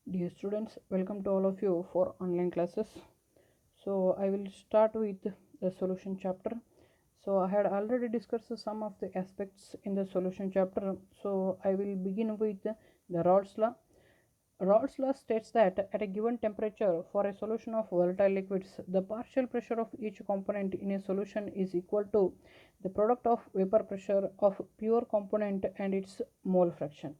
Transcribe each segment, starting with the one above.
Dear students, welcome to all of you for online classes. So I will start with the solution chapter. So I had already discussed some of the aspects in the solution chapter. So I will begin with the Raoult's law. Raoult's law states that at a given temperature for a solution of volatile liquids, the partial pressure of each component in a solution is equal to the product of vapor pressure of pure component and its mole fraction.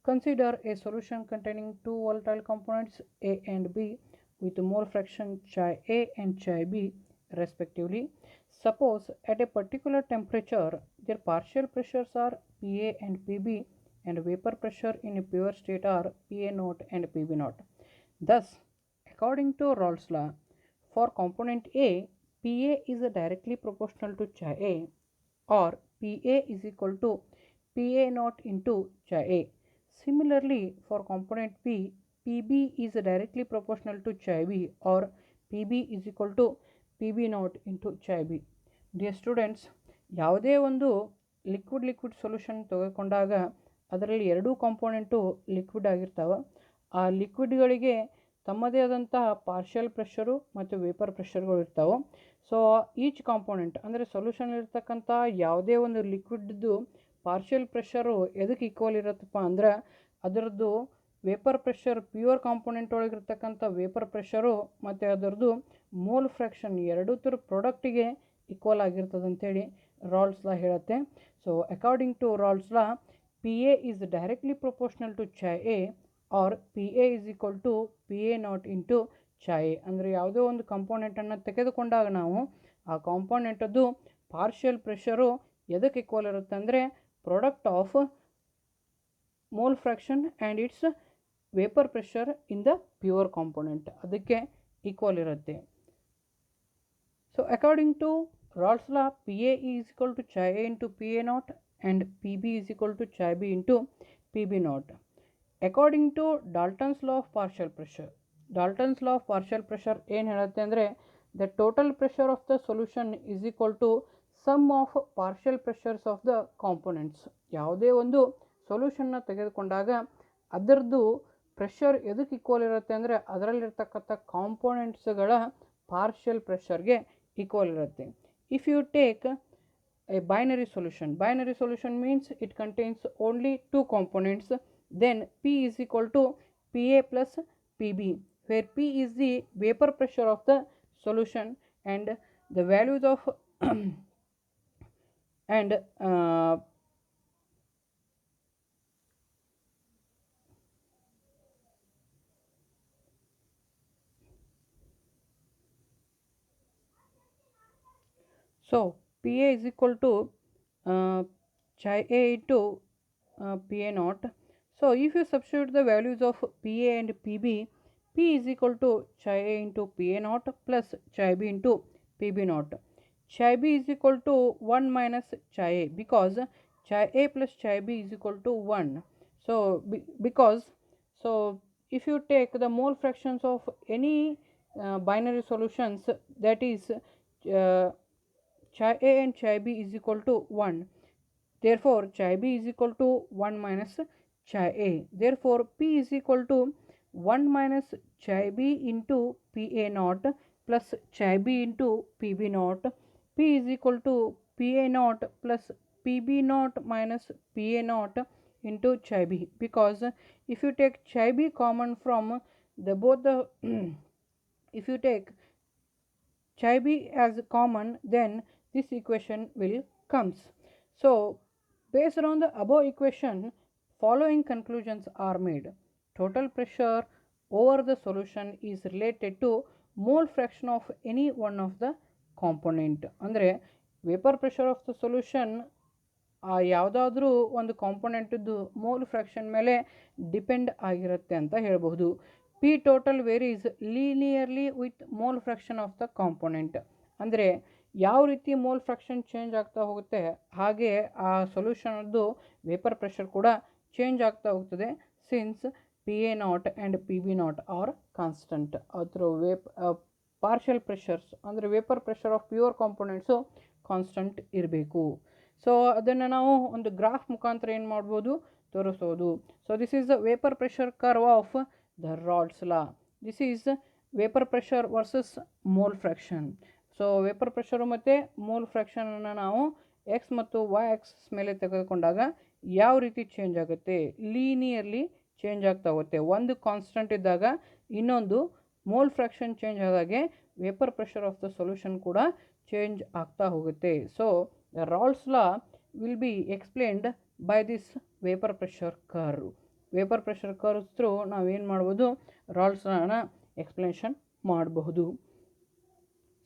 Consider a solution containing two volatile components A and B with mole fraction Chi A and Chi B respectively. Suppose at a particular temperature their partial pressures are PA and PB and vapor pressure in a pure state are PA0 and PB0. Thus, according to Raoult's law, for component A, PA is directly proportional to Chi A, or PA is equal to PA0 into Chi A. Similarly, for component B, PB is directly proportional to Chi B, or PB is equal to PB0 into Chi B. Dear students, ಯಾವುದೇ ಒಂದು liquid solution ತೆಗೆದುಕೊಂಡಾಗ ಅದರಲ್ಲಿ ಎರಡೂ component liquid ಆಗಿರ್ತಾವೆ. ಆ ಲಿಕ್ವಿಡ್ಗಳಿಗೆ ತಮ್ಮದೇ ಆದಂತಹ partial pressure ಮತ್ತು ವೇಪರ್ ಪ್ರೆಷರ್ಗಳು ಇರ್ತಾವೆ. ಸೊ ಈಚ್ ಕಾಂಪೋನೆಂಟ್ ಅಂದರೆ ಸೊಲ್ಯೂಷನ್ ಇರ್ತಕ್ಕಂಥ ಯಾವುದೇ ಒಂದು ಲಿಕ್ವಿಡ್ದು ಪಾರ್ಷಿಯಲ್ ಪ್ರೆಷರು ಎದಕ್ಕೆ ಈಕ್ವಲ್ ಇರುತ್ತಪ್ಪ ಅಂದ್ರೆ ಅದರದ್ದು ವೇಪರ್ ಪ್ರೆಷರ್ ಪ್ಯೂರ್ ಕಾಂಪೋನೆಂಟ್ ಒಳಗಿರ್ತಕ್ಕಂಥ ವೇಪರ್ ಪ್ರೆಷರು ಮತ್ತು ಅದರದ್ದು ಮೋಲ್ ಫ್ರ್ಯಾಕ್ಷನ್ ಎರಡೂ ಥರ ಪ್ರಾಡಕ್ಟಿಗೆ ಈಕ್ವಲ್ ಆಗಿರ್ತದೆ ಅಂತೇಳಿ Raoult's law ಹೇಳುತ್ತೆ. So according to Raoult's law, PA is directly proportional to Chi A or PA is equal to PA0 into Chi A. ಅಂದರೆ ಯಾವುದೋ ಒಂದು ಕಾಂಪೋನೆಂಟನ್ನು ತೆಗೆದುಕೊಂಡಾಗ ನಾವು ಆ ಕಾಂಪೋನೆಂಟದ್ದು ಪಾರ್ಷಿಯಲ್ ಪ್ರೆಷರು ಎದಕ್ಕೆ ಈಕ್ವಲ್ ಇರುತ್ತೆ ಅಂದರೆ product of mole fraction and its vapour pressure in the pure component ಅದಕ್ಕೆ ಈಕ್ವಲ್ ಇರುತ್ತೆ. So according to Raoult's law, PA is equal to Chi A into PA0 and PB is equal to Chi B into PB0. According to Dalton's law of partial pressure, Dalton's law of partial pressure ಏನು ಹೇಳುತ್ತೆ ಅಂದರೆ the total pressure of the solution is equal to sum of partial pressures of the components. ಯಾವುದೇ ಒಂದು ಸೊಲ್ಯೂಷನ್ನ ತೆಗೆದುಕೊಂಡಾಗ ಅದರದ್ದು pressure ಎದಕ್ಕೆ equal ಇರುತ್ತೆ ಅಂದರೆ ಅದರಲ್ಲಿರ್ತಕ್ಕಂಥ ಕಾಂಪೋನೆಂಟ್ಸ್ಗಳ ಪಾರ್ಷಿಯಲ್ ಪ್ರೆಷರ್ಗೆ ಈಕ್ವಲ್ ಇರುತ್ತೆ. If you take a binary solution means it contains only two components, then P is equal to PA plus PB, where P is the vapor pressure of the solution and the values of and so PA is equal to Chi A into PA0. So if you substitute the values of PA and PB, P is equal to Chi A into PA0 plus Chi B into PB0. Chi B is equal to 1 minus Chi A because Chi A plus Chi B is equal to 1. So if you take the mole fractions of any binary solutions, that is Chi A and Chi B is equal to 1. Therefore, Chi B is equal to 1 minus Chi A. Therefore, P is equal to 1 minus Chi B into PA0 plus Chi B into PB0. P is equal to PA0 plus PB0 minus PA0 into Chi B, because if you take Chi B common from the both the if you take Chi B as common, then this equation will comes. So based on the above equation, following conclusions are made. Total pressure over the solution is related to mole fraction of any one of the component. ಅಂದರೆ vapour pressure of the solution ಯಾವುದಾದ್ರೂ ಒಂದು ಕಾಂಪೊನೆಂಟದ್ದು mole fraction ಮೇಲೆ depend ಆಗಿರುತ್ತೆ ಅಂತ ಹೇಳಬಹುದು. P total varies linearly with mole fraction of the component. ಅಂದರೆ ಯಾವ ರೀತಿ ಮೋಲ್ ಫ್ರ್ಯಾಕ್ಷನ್ ಚೇಂಜ್ ಆಗ್ತಾ ಹೋಗುತ್ತೆ ಹಾಗೆ ಆ ಸೊಲ್ಯೂಷನದ್ದು ವೇಪರ್ ಪ್ರೆಷರ್ ಕೂಡ ಚೇಂಜ್ ಆಗ್ತಾ ಹೋಗ್ತದೆ. Since PA0 and PB0 are constant. ಅದರ ಪಾರ್ಷಿಯಲ್ ಪ್ರೆಷರ್ಸ್ ಅಂದರೆ vapour pressure of pure components constant ಇರಬೇಕು. ಸೊ ಅದನ್ನು ನಾವು ಒಂದು ಗ್ರಾಫ್ ಮುಖಾಂತರ ಏನು ಮಾಡ್ಬೋದು ತೋರಿಸ್ಬೋದು. So this is the vapour pressure curve of the Raoult's law. This is vapor pressure versus mole fraction. So vapour pressure ಮತ್ತು ಮೋಲ್ ಫ್ರ್ಯಾಕ್ಷನನ್ನು ನಾವು ಎಕ್ಸ್ ಮತ್ತು ವೈ ಆಕ್ಸಿಸ್ ಮೇಲೆ ತೆಗೆದುಕೊಂಡಾಗ ಯಾವ ರೀತಿ ಚೇಂಜ್ ಆಗುತ್ತೆ, ಲೀನಿಯರ್ಲಿ ಚೇಂಜ್ ಆಗ್ತಾ ಹೋಗುತ್ತೆ. ಒಂದು ಕಾನ್ಸ್ಟೆಂಟ್ ಇದ್ದಾಗ ಇನ್ನೊಂದು ಮೋಲ್ ಫ್ರ್ಯಾಕ್ಷನ್ ಚೇಂಜ್ ಆದಾಗೆ vapour pressure of the solution ಕೂಡ ಚೇಂಜ್ ಆಗ್ತಾ ಹೋಗುತ್ತೆ. So the Raoult's law will be explained by this vapour pressure curve. Vapour pressure curves through ನಾವೇನು ಮಾಡ್ಬೋದು, ರಾಲ್ಟ್ಸ್ ಲಾನ ಎಕ್ಸ್ಪ್ಲೇಷನ್ ಮಾಡಬಹುದು.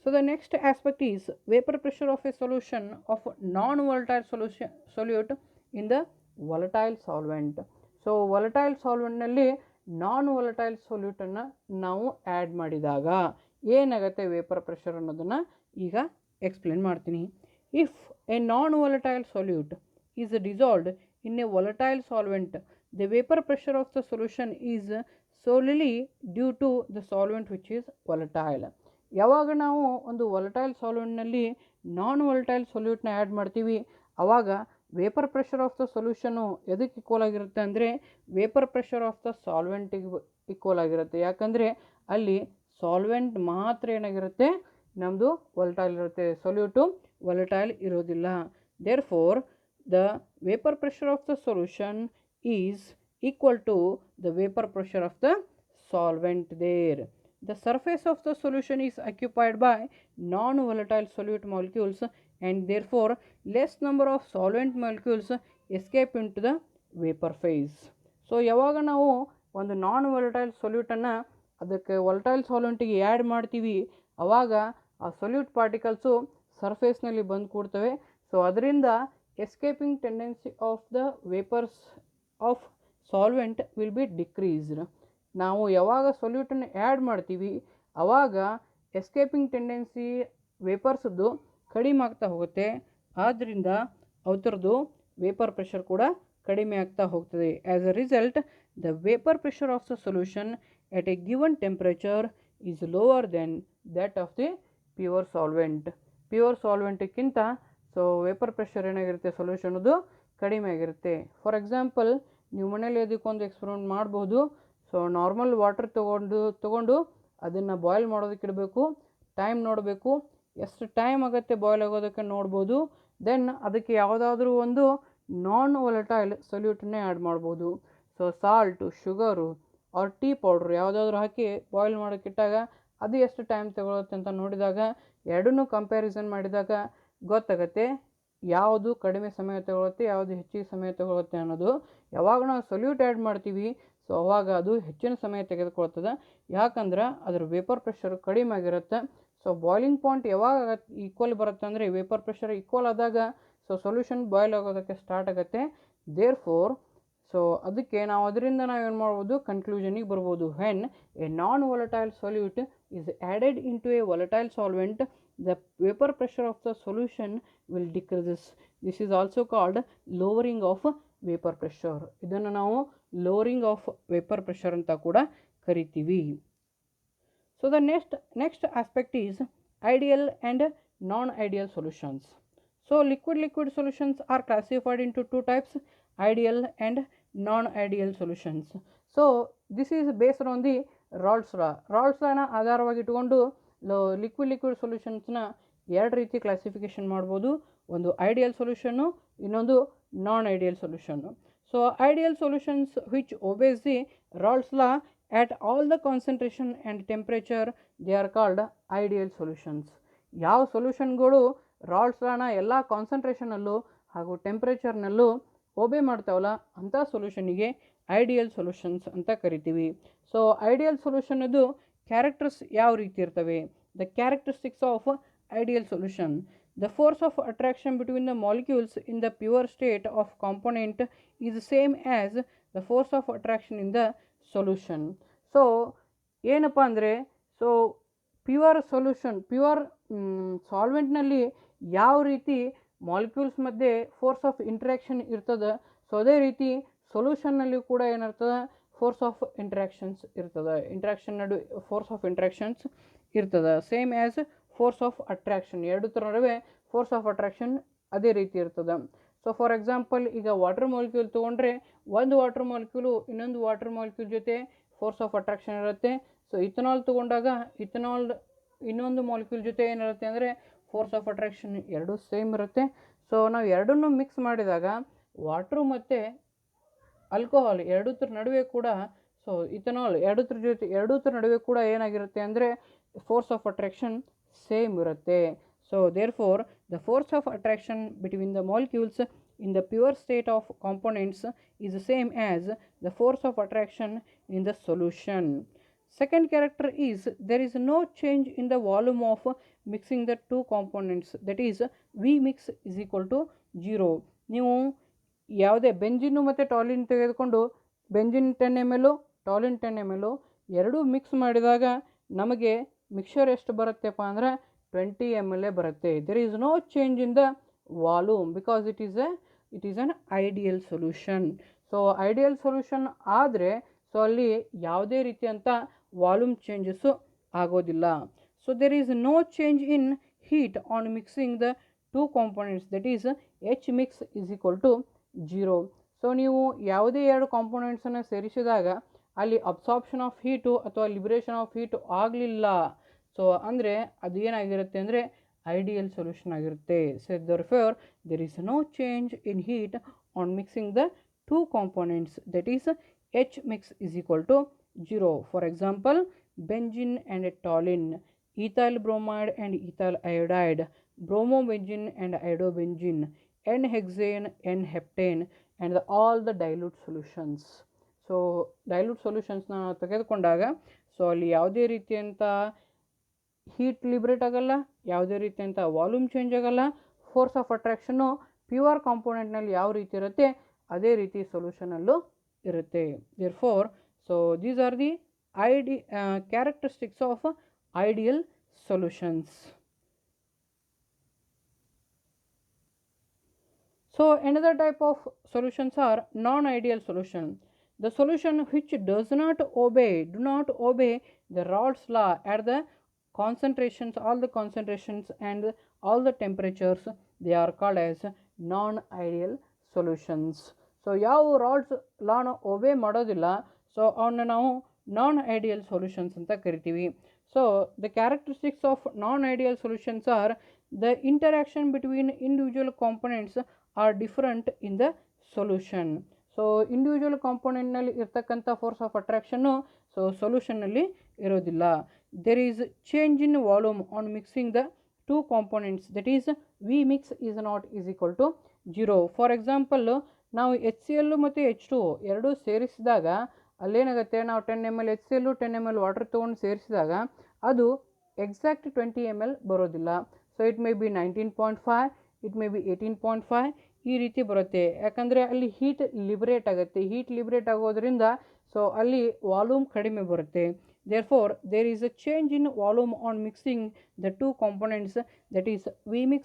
So the next aspect is vapor pressure of a solution of non-volatile solute in the volatile solvent. So volatile solvent ನಲ್ಲಿ ನಾನ್ volatile solute ಅನ್ನು ನಾವು add ಮಾಡಿದಾಗ ಏನಾಗುತ್ತೆ vapour pressure ಅನ್ನೋದನ್ನು ಈಗ ಎಕ್ಸ್ಪ್ಲೇನ್ ಮಾಡ್ತೀನಿ. If A non volatile solute is dissolved in a volatile solvent, the vapor pressure of the solution is solely due to the solvent which is volatile. ಯಾವಾಗ ನಾವು ಒಂದು ವಾಲಟೈಲ್ ಸಾಲ್ವೆಂಟ್ನಲ್ಲಿ non volatile ಸೊಲ್ಯೂಟ್ನ add ಮಾಡ್ತೀವಿ ಆವಾಗ vapour pressure of the solution ಎದಕ್ಕೆ equal ಆಗಿರುತ್ತೆ ಅಂದರೆ ವೇಪರ್ ಪ್ರೆಷರ್ ಆಫ್ ದ ಸಾಲ್ವೆಂಟಿಗೆ ಈಕ್ವಲ್ ಆಗಿರುತ್ತೆ. ಯಾಕಂದರೆ ಅಲ್ಲಿ ಸಾಲ್ವೆಂಟ್ ಮಾತ್ರ ಏನಾಗಿರುತ್ತೆ, ನಮ್ಮದು ವಾಲಟೈಲ್ ಇರುತ್ತೆ, ಸೊಲ್ಯೂಟು ವಾಲಟೈಲ್ ಇರೋದಿಲ್ಲ. Therefore the vapour pressure of the solution is equal to the vapour pressure of the solvent there. The surface of the solution is occupied by non-volatile solute molecules and therefore less number of solvent molecules escape into the vapor phase. So ಯಾವಾಗ ನಾವು ಒಂದು ನಾನ್ volatile ಸೊಲ್ಯೂಟನ್ನು ಅದಕ್ಕೆ volatile ಸಾಲ್ವೆಂಟಿಗೆ add ಮಾಡ್ತೀವಿ ಆವಾಗ ಆ solute particles ಸರ್ಫೇಸ್ನಲ್ಲಿ ಬಂದು ಕೂಡ್ತವೆ. So ಅದರಿಂದ escaping tendency of the vapours of solvent will be decreased. ನಾವು ಯಾವಾಗ ಸೊಲ್ಯೂಟನ್ನು ಆ್ಯಡ್ ಮಾಡ್ತೀವಿ ಆವಾಗ ಎಸ್ಕೇಪಿಂಗ್ ಟೆಂಡೆನ್ಸಿ ವೇಪರ್ಸ್ದು ಕಡಿಮೆ ಆಗ್ತಾ ಹೋಗುತ್ತೆ. ಆದ್ದರಿಂದ ಅವರದ್ದು ವೇಪರ್ ಪ್ರೆಷರ್ ಕೂಡ ಕಡಿಮೆ ಆಗ್ತಾ ಹೋಗ್ತದೆ. As a result the vapour pressure of the solution at a given temperature is lower than that of the pure solvent. Pure ಸಾಲ್ವೆಂಟ್ಗಿಂತ ಸೊ ವೇಪರ್ ಪ್ರೆಷರ್ ಏನಾಗಿರುತ್ತೆ ಸೊಲ್ಯೂಷನ್ದು ಕಡಿಮೆ ಆಗಿರುತ್ತೆ. ಫಾರ್ ಎಕ್ಸಾಂಪಲ್ ನೀವು ಮನೇಲಿ ಅದಕ್ಕೊಂದು ಎಕ್ಸ್ಪೆರಿಮೆಂಟ್ ಮಾಡ್ಬೋದು. ಸೊ ನಾರ್ಮಲ್ ವಾಟರ್ ತೊಗೊಂಡು ಅದನ್ನು ಬಾಯ್ಲ್ ಮಾಡೋದಕ್ಕೆ ಇಡಬೇಕು, ಟೈಮ್ ನೋಡಬೇಕು, ಎಷ್ಟು ಟೈಮ್ ಆಗುತ್ತೆ ಬಾಯ್ಲ್ ಆಗೋದಕ್ಕೆ ನೋಡ್ಬೋದು. ದೆನ್ ಅದಕ್ಕೆ ಯಾವುದಾದ್ರೂ ಒಂದು ನಾನ್ ವಾಲಟೈಲ್ ಸೊಲ್ಯೂಟನ್ನೇ ಆ್ಯಡ್ ಮಾಡ್ಬೋದು. So salt, sugar R tea powder ಯಾವುದಾದ್ರೂ ಹಾಕಿ ಬಾಯ್ಲ್ ಮಾಡೋಕ್ಕಿಟ್ಟಾಗ ಅದು ಎಷ್ಟು ಟೈಮ್ ತಗೊಳುತ್ತೆ ಅಂತ ನೋಡಿದಾಗ ಎರಡನ್ನೂ ಕಂಪ್ಯಾರಿಸನ್ ಮಾಡಿದಾಗ ಗೊತ್ತಾಗುತ್ತೆ ಯಾವುದು ಕಡಿಮೆ ಸಮಯ ತಗೊಳುತ್ತೆ, ಯಾವುದು ಹೆಚ್ಚಿಗೆ ಸಮಯ ತಗೊಳುತ್ತೆ ಅನ್ನೋದು. ಯಾವಾಗ ನಾವು ಸೊಲ್ಯೂಟ್ ಆ್ಯಡ್ ಮಾಡ್ತೀವಿ ಸೊ ಅವಾಗ ಅದು ಹೆಚ್ಚಿನ ಸಮಯ ತೆಗೆದುಕೊಳ್ತದೆ, ಯಾಕಂದ್ರೆ ಅದರ ವೇಪರ್ ಪ್ರೆಷರ್ ಕಡಿಮೆ ಆಗಿರುತ್ತೆ. ಸೊ ಬಾಯ್ಲಿಂಗ್ ಪಾಯಿಂಟ್ ಯಾವಾಗ ಈಕ್ವಲ್ ಬರುತ್ತೆ ಅಂದರೆ ವೇಪರ್ ಪ್ರೆಷರ್ ಈಕ್ವಲ್ ಆದಾಗ ಸೊ ಸೊಲ್ಯೂಷನ್ ಬಾಯ್ಲ್ ಆಗೋದಕ್ಕೆ ಸ್ಟಾರ್ಟ್ ಆಗುತ್ತೆ. ದೇರ್ ಫೋರ್ ಸೊ ಅದಕ್ಕೆ ಅದರಿಂದ ನಾವೇನು ಮಾಡ್ಬೋದು, ಕನ್ಕ್ಲೂಷನಿಗೆ ಬರ್ಬೋದು. When a non volatile solute is added into a volatile solvent the vapor pressure of the solution will decreases. This is also called lowering of vapor pressure. ಇದನ್ನು ನಾವು lowering of vapor pressure ಅಂತ ಕೂಡ ಕರಿತೀವಿ. So the next aspect is ideal and non-ideal solutions. So liquid solutions are classified into two types, ideal and non-ideal solutions. So this is based on the Raoult's law. Raoult's law ನ ಆಧಾರವಾಗಿ ಇಟ್ಟುಕೊಂಡು liquid ಸೊಲ್ಯೂಷನ್ಸ್ನ ಎರಡು ರೀತಿ classification ಮಾಡ್ಬೋದು. ಒಂದು ideal solution, ಇನ್ನೊಂದು non ideal solution. So ideal solutions which obeys the Raoult's law at all the concentration and temperature they are called ideal solutions. ಯಾವ ಸೊಲ್ಯೂಷನ್ಗಳು ರಾಲ್ಟ್ಸ್ ಲಾನ ಎಲ್ಲ ಕಾನ್ಸಂಟ್ರೇಷನಲ್ಲೂ ಹಾಗೂ ಟೆಂಪ್ರೇಚರ್ನಲ್ಲೂ ಒಬೆ ಮಾಡ್ತಾವಲ್ಲ ಅಂಥ ಸೊಲ್ಯೂಷನಿಗೆ ಐಡಿಯಲ್ ಸೊಲ್ಯೂಷನ್ಸ್ ಅಂತ ಕರಿತೀವಿ. ಸೊ ಐಡಿಯಲ್ ಸೊಲ್ಯೂಷನ್ನದು ಕ್ಯಾರೆಕ್ಟರ್ಸ್ ಯಾವ ರೀತಿ ಇರ್ತವೆ? The characteristics of ideal solution: the force of attraction between the molecules in the pure state of component is same as the force of attraction in the solution. So ಏನಪ್ಪ ಅಂದರೆ so pure ಸಾಲ್ವೆಂಟ್ನಲ್ಲಿ ಯಾವ ರೀತಿ molecules ಮಧ್ಯೆ force of interaction ಇರ್ತದೆ, so ಅದೇ ರೀತಿ ಸೊಲ್ಯೂಷನ್ನಲ್ಲಿ ಕೂಡ ಏನಿರ್ತದೆ ಫೋರ್ಸ್ ಆಫ್ ಇಂಟ್ರ್ಯಾಕ್ಷನ್ಸ್ ಇರ್ತದೆ. ಫೋರ್ಸ್ ಆಫ್ ಇಂಟ್ರ್ಯಾಕ್ಷನ್ಸ್ ಇರ್ತದೆ same as force of attraction. ಎರಡು ಥರ ನಡುವೆ ಫೋರ್ಸ್ ಆಫ್ ಅಟ್ರಾಕ್ಷನ್ ಅದೇ ರೀತಿ ಇರ್ತದೆ. ಸೊ ಫಾರ್ ಎಕ್ಸಾಂಪಲ್ ಈಗ ವಾಟರ್ ಮಾಲಿಕ್ಯೂಲ್ ತೊಗೊಂಡ್ರೆ ಒಂದು ವಾಟರ್ ಮಾಲಿಕ್ಯೂಲು ಇನ್ನೊಂದು ವಾಟರ್ ಮಾಲಿಕ್ಯೂಲ್ ಜೊತೆ ಫೋರ್ಸ್ ಆಫ್ ಅಟ್ರಾಕ್ಷನ್ ಇರುತ್ತೆ. ಸೊ ಇಥನಾಲ್ ತೊಗೊಂಡಾಗ ಇಥನಾಲ್ ಇನ್ನೊಂದು ಮಾಲಿಕ್ಯೂಲ್ ಜೊತೆ ಏನಿರುತ್ತೆ ಅಂದರೆ ಫೋರ್ಸ್ ಆಫ್ ಅಟ್ರಾಕ್ಷನ್ ಎರಡೂ ಸೇಮ್ ಇರುತ್ತೆ. ಸೊ ನಾವು ಎರಡನ್ನೂ ಮಿಕ್ಸ್ ಮಾಡಿದಾಗ ವಾಟ್ರು ಮತ್ತು ಆಲ್ಕೋಹಾಲ್ ಎರಡೂದ್ರ ನಡುವೆ ಕೂಡ, ಸೊ ಇಥನಾಲ್ ಎರಡೂದ್ರ ನಡುವೆ ಕೂಡ ಏನಾಗಿರುತ್ತೆ ಅಂದರೆ ಫೋರ್ಸ್ ಆಫ್ ಅಟ್ರಾಕ್ಷನ್ ಸೇಮ್ ಇರುತ್ತೆ. So therefore the force of attraction between the molecules in the pure state of components is the same as the force of attraction in the solution. Second character is there is no change in the volume of mixing the two components, that is V mix is equal to 0. ನೀವು ಯಾವುದೇ ಬೆಂಜಿನ್ನು ಮತ್ತು toluene ತೆಗೆದುಕೊಂಡು benzene 10 ml toluene 10 ml ಎರಡೂ mix ಮಾಡಿದಾಗ ನಮಗೆ mixture ಎಷ್ಟು ಬರುತ್ತೆಪ್ಪ ಅಂದರೆ 20 ml ಬರುತ್ತೆ. There is no change in the volume because it is an ideal solution. So ideal solution ಆದರೆ ಸೊ ಅಲ್ಲಿ ಯಾವುದೇ ರೀತಿಯಂಥ ವಾಲ್ಯೂಮ್ ಚೇಂಜಸ್ಸು ಆಗೋದಿಲ್ಲ. So there is no change in heat on mixing the two components, that is H mix is equal to 0. So ನೀವು ಯಾವುದೇ ಎರಡು ಕಾಂಪೊನೆಂಟ್ಸನ್ನು ಸೇರಿಸಿದಾಗ ಅಲ್ಲಿ ಅಬ್ಸಾರ್ಪ್ಷನ್ ಆಫ್ ಹೀಟು ಅಥವಾ ಲಿಬರೇಷನ್ ಆಫ್ ಹೀಟು ಆಗಲಿಲ್ಲ. ಸೊ ಅಂದರೆ ಅದು ಏನಾಗಿರುತ್ತೆ ಅಂದರೆ ಐಡಿಯಲ್ ಸೊಲ್ಯೂಷನ್ ಆಗಿರುತ್ತೆ. So therefore there is no change in heat on mixing the two components, that is H mix is equal to 0. For example, benzene and toluene, ethyl bromide and ethyl iodide, bromobenzene and iodobenzene, N-hexane, N-heptane and all the dilute solutions. So dilute ಸೊಲ್ಯೂಷನ್ಸ್ನ ತೆಗೆದುಕೊಂಡಾಗ so ಅಲ್ಲಿ ಯಾವುದೇ ರೀತಿಯಂಥ heat liberate ಆಗಲ್ಲ, ಯಾವುದೇ ರೀತಿಯಂಥ volume change ಆಗಲ್ಲ. Force of attraction pure ಕಾಂಪೋನೆಂಟ್ನಲ್ಲಿ ಯಾವ ರೀತಿ ಇರುತ್ತೆ ಅದೇ ರೀತಿ ಸೊಲ್ಯೂಷನಲ್ಲೂ ಇರುತ್ತೆ. Therefore so these are the characteristics of ideal solutions. So another type of solutions are non-ideal solution. The solution which do not obey the Raoult's law at the concentrations, all the concentrations and all the temperatures, they are called as non-ideal solutions. So ಯಾವ ರಾಲ್ಟ್ಸ್ ಲಾನ ಒಬೇ ಮಾಡೋದಿಲ್ಲ, so ಅವನ್ನ ನಾವು ನಾನ್ ideal solutions ಅಂತ ಕರಿತೀವಿ. So the characteristics of non ideal solutions are the interaction between individual components are different in the solution. So individual ಕಾಂಪೊನೆಂಟ್ನಲ್ಲಿ ಇರ್ತಕ್ಕಂಥ force of attraction so ಸೊಲ್ಯೂಷನ್ನಲ್ಲಿ ಇರೋದಿಲ್ಲ. There is change in volume on mixing the two components, that is V mix is not is equal to 0. For example ನಾವು HCl ಮತ್ತು H2 ಎರಡೂ ಸೇರಿಸಿದಾಗ ಅಲ್ಲೇನಾಗುತ್ತೆ, ನಾವು 10 ml HCl 10 ml water ತೊಗೊಂಡು ಸೇರಿಸಿದಾಗ ಅದು ಎಕ್ಸಾಕ್ಟ್ 20 ml ಬರೋದಿಲ್ಲ. So it may be 19.5, it may be 18.5 ಈ ರೀತಿ ಬರುತ್ತೆ. ಯಾಕಂದರೆ ಅಲ್ಲಿ ಹೀಟ್ ಲಿಬರೇಟ್ ಆಗುತ್ತೆ. ಹೀಟ್ ಲಿಬರೇಟ್ ಆಗೋದ್ರಿಂದ ಸೊ ಅಲ್ಲಿ ವಾಲ್ಯೂಮ್ ಕಡಿಮೆ ಬರುತ್ತೆ. Therefore there is a change in volume on mixing the two components, that is V mix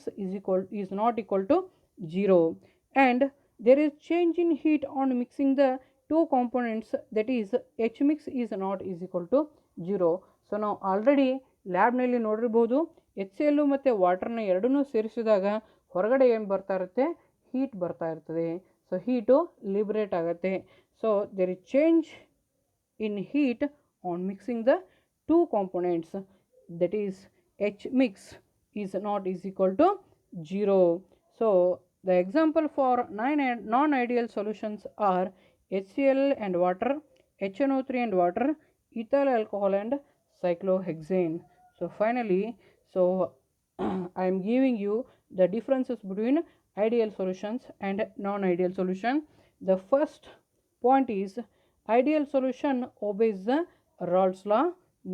is not equal to 0, and there is change in heat on mixing the two components, that is H mix is not is equal to 0. So ನಾವು already ಲ್ಯಾಬ್ನಲ್ಲಿ ನೋಡಿರ್ಬೋದು, HCl ಮತ್ತು ವಾಟರ್ನ ಎರಡನ್ನೂ ಸೇರಿಸಿದಾಗ ಹೊರಗಡೆ ಏನು ಬರ್ತಾ ಇರುತ್ತೆ, heat ಬರ್ತಾ ಇರ್ತದೆ. ಸೊ ಹೀಟು ಲಿಬರೇಟ್ ಆಗುತ್ತೆ. So there is change in heat on mixing the two components, that is H mix is not is equal to 0. So the example for non-ideal solutions are HCl and water, HNO3 and water, ethyl alcohol and cyclohexane. So finally, so I am giving you the differences between ideal solutions and non-ideal solution. The first point is ideal solution obeys the Raoult's law,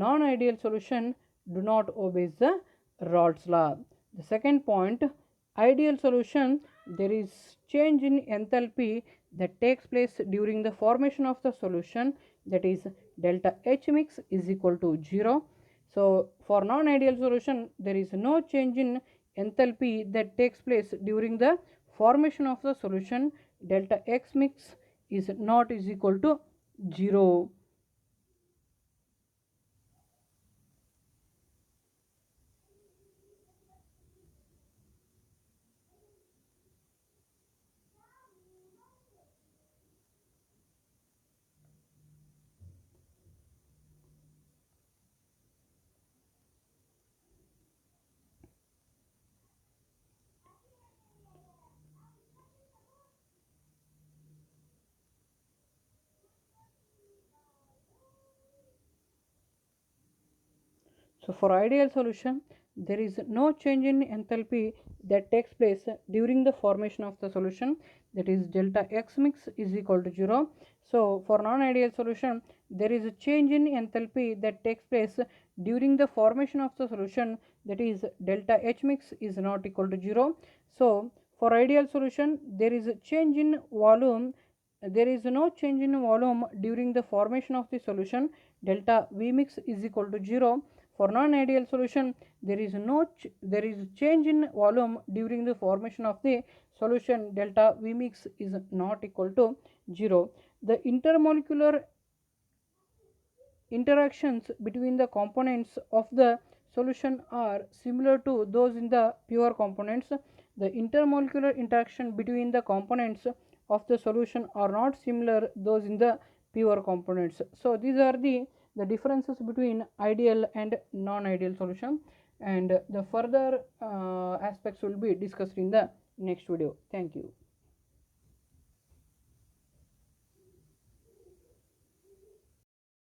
non-ideal solution do not obey the Raoult's law. The second point, ideal solution, there is change in enthalpy that takes place during the formation of the solution, that is delta H mix is equal to 0. So for non-ideal solution there is no change in enthalpy that takes place during the formation of the solution, delta X mix is not is equal to 0. So for ideal solution, there is no change in enthalpy that takes place during the formation of the solution, that is delta X mix is equal to 0. So for non-ideal solution, there is a change in enthalpy that takes place during the formation of the solution, that is delta H mix is not equal to 0. So for ideal solution, there is a change in volume, there is no change in volume during the formation of the solution, delta V mix is equal to 0. For non-ideal solution, there is change in volume during the formation of the solution, delta V mix is not equal to 0. The intermolecular interactions between the components of the solution are similar to those in the pure components. The intermolecular interaction between the components of the solution are not similar those in the pure components. So these are the differences between ideal and non-ideal solution, and the further aspects will be discussed in the next video. Thank you.